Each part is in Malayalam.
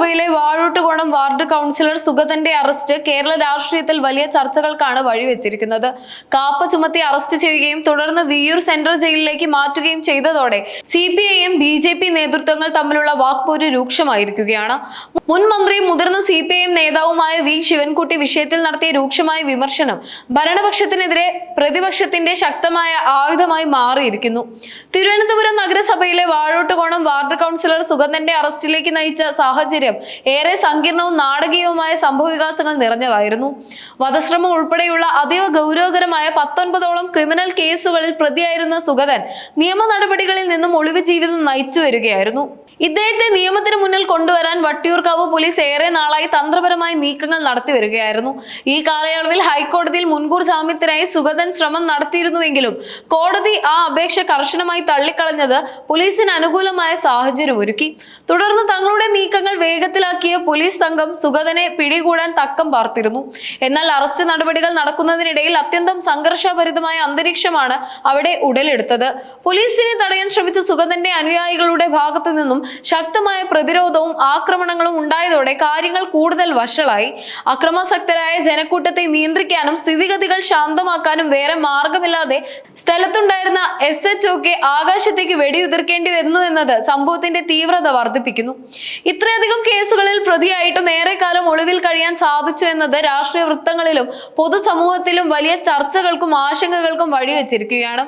നഗരസഭയിലെ വാഴൂട്ടുകോണം വാർഡ് കൗൺസിലർ സുഗതന്റെ അറസ്റ്റ് കേരള രാഷ്ട്രീയത്തിൽ വലിയ ചർച്ചകൾക്കാണ് വഴിവെച്ചിരിക്കുന്നത്. കാപ്പ ചുമത്തി അറസ്റ്റ് ചെയ്യുകയും തുടർന്ന് വിയ്യൂർ സെൻട്രൽ ജയിലിലേക്ക് മാറ്റുകയും ചെയ്തതോടെ CPIM BJP നേതൃത്വങ്ങൾ തമ്മിലുള്ള വാക്പോര് രൂക്ഷമായിരിക്കുകയാണ്. മുൻ മന്ത്രിയും മുതിർന്ന CPIM നേതാവുമായ V ശിവൻകുട്ടി വിഷയത്തിൽ നടത്തിയ രൂക്ഷമായ വിമർശനം ഭരണപക്ഷത്തിനെതിരെ പ്രതിപക്ഷത്തിന്റെ ശക്തമായ ആയുധമായി മാറിയിരിക്കുന്നു. തിരുവനന്തപുരം നഗരസഭയിലെ വാഴൂട്ടുകോണം വാർഡ് കൗൺസിലർ സുഗതന്റെ അറസ്റ്റിലേക്ക് നയിച്ച സാഹചര്യം ഏറെ സങ്കീർണവും നാടകീയവുമായ സംഭവവികാസങ്ങൾ നിറഞ്ഞതായിരുന്നു. വധശ്രമം ഉൾപ്പെടെയുള്ള അതീവ ഗൗരവകരമായ 19ഓളം ക്രിമിനൽ കേസുകളിൽ പ്രതിയായിരുന്ന സുഗതൻ നിയമ നടപടികളിൽ നിന്നും ഒളിവ് ജീവിതം നയിച്ചു വരികയായിരുന്നു. ഇദ്ദേഹത്തെ നിയമത്തിന് മുന്നിൽ കൊണ്ടുവരാൻ വട്ടിയൂർക്കാവ് പോലീസ് ഏറെ നാളായി തന്ത്രപരമായ നീക്കങ്ങൾ നടത്തി വരികയായിരുന്നു. ഈ കാലയളവിൽ ഹൈക്കോടതിയിൽ മുൻകൂർ ജാമ്യത്തിനായി സുഗതൻ ശ്രമം നടത്തിയിരുന്നുവെങ്കിലും കോടതി ആ അപേക്ഷ കർശനമായി തള്ളിക്കളഞ്ഞത് പോലീസിന് അനുകൂലമായ സാഹചര്യം ഒരുക്കി. തുടർന്ന് തങ്ങളുടെ നീക്കങ്ങൾ വേഗത്തിലാക്കിയ പോലീസ് സംഘം സുഗതനെ പിടികൂടാൻ തക്കം പാർത്തിരുന്നു. എന്നാൽ അറസ്റ്റ് നടപടികൾ നടക്കുന്നതിനിടയിൽ അത്യന്തം സംഘർഷഭരിതമായ അന്തരീക്ഷമാണ് അവിടെ ഉടലെടുത്തത്. പോലീസിനെ തടയാൻ ശ്രമിച്ച സുഗതന്റെ അനുയായികളുടെ ഭാഗത്തു നിന്നും ശക്തമായ പ്രതിരോധവും ആക്രമണങ്ങളും ഉണ്ടായതോടെ കാര്യങ്ങൾ കൂടുതൽ വഷളായി. അക്രമാസക്തരായ ജനക്കൂട്ടത്തെ നിയന്ത്രിക്കാനും സ്ഥിതിഗതികൾ ശാന്തമാക്കാനും വേറെ മാർഗമില്ലാതെ സ്ഥലത്തുണ്ടായിരുന്ന SHOക്ക് ആകാശത്തേക്ക് വെടിയുതിർക്കേണ്ടി വരുന്നു എന്നത് സംഭവത്തിന്റെ തീവ്രത വർദ്ധിപ്പിക്കുന്നു. ഇത്രയധികം കേസുകളിൽ പ്രതിയായിട്ടും ഏറെക്കാലം ഒളിവിൽ കഴിയാൻ സാധിച്ചു എന്നത് രാഷ്ട്രീയ വൃത്തങ്ങളിലും പൊതുസമൂഹത്തിലും വലിയ ചർച്ചകൾക്കും ആശങ്കകൾക്കും വഴിവെച്ചിരിക്കുകയാണ്.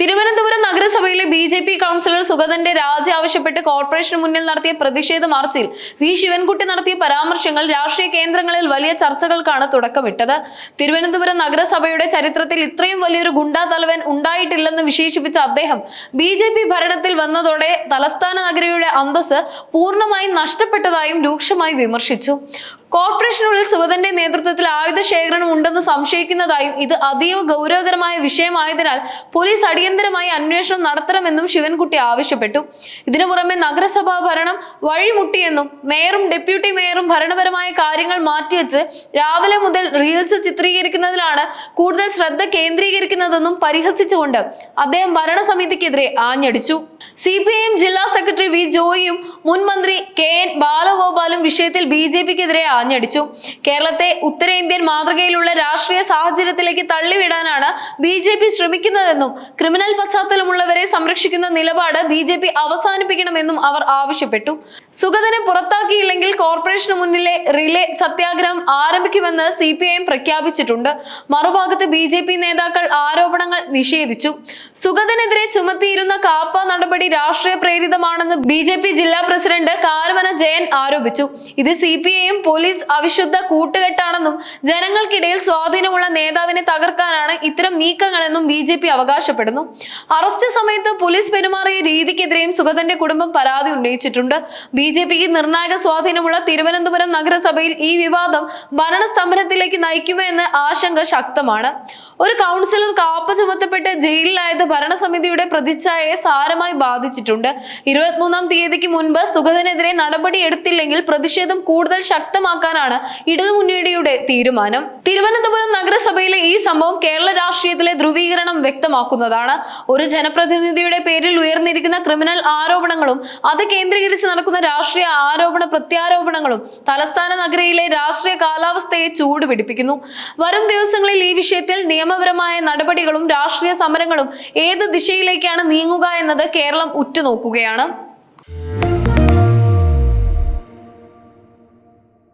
തിരുവനന്തപുരം നഗരസഭയിലെ BJP കൗൺസിലർ സുഗതന്റെ രാജി ആവശ്യപ്പെട്ട് കോർപ്പറേഷന് മുന്നിൽ നടത്തിയ പ്രതിഷേധ മാർച്ചിൽ V ശിവൻകുട്ടി നടത്തിയ പരാമർശങ്ങൾ രാഷ്ട്രീയ കേന്ദ്രങ്ങളിൽ വലിയ ചർച്ചകൾക്കാണ് തുടക്കമിട്ടത്. തിരുവനന്തപുരം നഗരസഭയുടെ ചരിത്രത്തിൽ ഇത്രയും വലിയൊരു ഗുണ്ടാ തലവൻ ഉണ്ടായിട്ടില്ലെന്ന് വിശേഷിപ്പിച്ച അദ്ദേഹം BJP ഭരണത്തിൽ വന്നതോടെ തലസ്ഥാന നഗരിയുടെ അന്തസ്സ് പൂർണ്ണമായും നഷ്ടപ്പെട്ടതായും രൂക്ഷമായി വിമർശിച്ചു. കോർപ്പറേഷനുള്ളിൽ സുഗതന്റെ നേതൃത്വത്തിൽ ആയുധ ശേഖരണം ഉണ്ടെന്ന് സംശയിക്കുന്നതായും ഇത് അതീവ ഗൗരവകരമായ വിഷയമായതിനാൽ പോലീസ് അടിയന്തരമായി അന്വേഷണം നടത്തണമെന്നും ശിവൻകുട്ടി ആവശ്യപ്പെട്ടു. ഇതിനു പുറമെ നഗരസഭാ ഭരണം വഴിമുട്ടിയെന്നും മേയറും ഡെപ്യൂട്ടി മേയറും ഭരണപരമായ കാര്യങ്ങൾ മാറ്റിവെച്ച് രാവിലെ മുതൽ റീൽസ് ചിത്രീകരിക്കുന്നതിലാണ് കൂടുതൽ ശ്രദ്ധ കേന്ദ്രീകരിക്കുന്നതെന്നും പരിഹസിച്ചുകൊണ്ട് അദ്ദേഹം ഭരണസമിതിക്കെതിരെ ആഞ്ഞടിച്ചു. CPIM ജില്ലാ സെക്രട്ടറി V ജോയിയും മുൻ മന്ത്രി KN ബാലഗോപാലും വിഷയത്തിൽ BJPക്കെതിരെ ആഞ്ഞടിച്ചു. കേരളത്തെ ഉത്തരേന്ത്യൻ മാതൃകയിലുള്ള രാഷ്ട്രീയ സാഹചര്യത്തിലേക്ക് തള്ളിവിടാനാണ് BJP ശ്രമിക്കുന്നതെന്നും ക്രിമിനൽ പശ്ചാത്തലമുള്ളവരെ സംരക്ഷിക്കുന്ന നിലപാട് BJP അവസാനിപ്പിക്കണമെന്നും അവർ ആവശ്യപ്പെട്ടു. സുഗതനെ പുറത്താക്കിയില്ലെങ്കിൽ കോർപ്പറേഷന് മുന്നിലെ റിലേ സത്യാഗ്രഹം ആരംഭിക്കുമെന്ന് CPIM പ്രഖ്യാപിച്ചിട്ടുണ്ട്. മറുഭാഗത്ത് BJP നേതാക്കൾ ആരോപണങ്ങൾ നിഷേധിച്ചു. സുഗതനെതിരെ ചുമത്തിയിരുന്ന കാപ്പ നടപടി രാഷ്ട്രീയ പ്രേരിതമാണെന്ന് BJP ജില്ലാ പ്രസിഡന്റ് കാരമന ജയൻ ആരോപിച്ചു. ഇത് CPIM പോലീസ് അവിശുദ്ധ കൂട്ടുകെട്ടാണെന്നും ജനങ്ങൾക്കിടയിൽ സ്വാധീനമുള്ള നേതാവിനെ തകർക്കാനാണ് ഇത്തരം നീക്കങ്ങളെന്നും BJP അവകാശപ്പെടുന്നു. അറസ്റ്റ് സമയത്ത് പോലീസ് പെരുമാറിയ രീതിക്കെതിരെയും സുഗതന്റെ കുടുംബം പരാതി ഉന്നയിച്ചിട്ടുണ്ട്. BJPക്ക് നിർണായക സ്വാധീനമുള്ള തിരുവനന്തപുരം നഗരസഭയിൽ ഈ വിവാദം ഭരണസ്തംഭനത്തിലേക്ക് നയിക്കുമോ എന്ന ആശങ്ക ശക്തമാണ്. ഒരു കൗൺസിലർ കാപ്പ ചുമത്തപ്പെട്ട് ജയിലിലായത് ഭരണസമിതിയുടെ പ്രതിച്ഛായയെ സാരമായി ബാധിച്ചിട്ടുണ്ട്. 23-ാം തീയതിക്ക് മുൻപ് സുഗതനെതിരെ നടപടി എടുത്തില്ലെങ്കിൽ പ്രതിഷേധം കൂടുതൽ ശക്തമാക്കാനാണ് ഇടതുമുന്നണിയുടെ തീരുമാനം. തിരുവനന്തപുരം നഗരസഭയിലെ ഈ സംഭവം കേരള രാഷ്ട്രീയത്തിലെ ധ്രുവീകരണം വ്യക്തമാക്കുന്നതാണ്. ഒരു ജനപ്രതിനിധിയുടെ പേരിൽ ഉയർന്നിരിക്കുന്ന ക്രിമിനൽ ആരോപണങ്ങളും അത് കേന്ദ്രീകരിച്ച് നടക്കുന്ന രാഷ്ട്രീയ ആരോപണ പ്രത്യാരോപണങ്ങളും തലസ്ഥാന നഗരിയിലെ രാഷ്ട്രീയ കാലാവസ്ഥയെ ചൂടുപിടിപ്പിക്കുന്നു. വരും ദിവസങ്ങളിൽ ഈ വിഷയത്തിൽ നിയമപരമായ നടപടികളും രാഷ്ട്രീയ സമരങ്ങളും ഏത് ദിശയിലേക്കാണ് നീങ്ങുക എന്നത് കേരളം ഉറ്റുനോക്കുകയാണ്.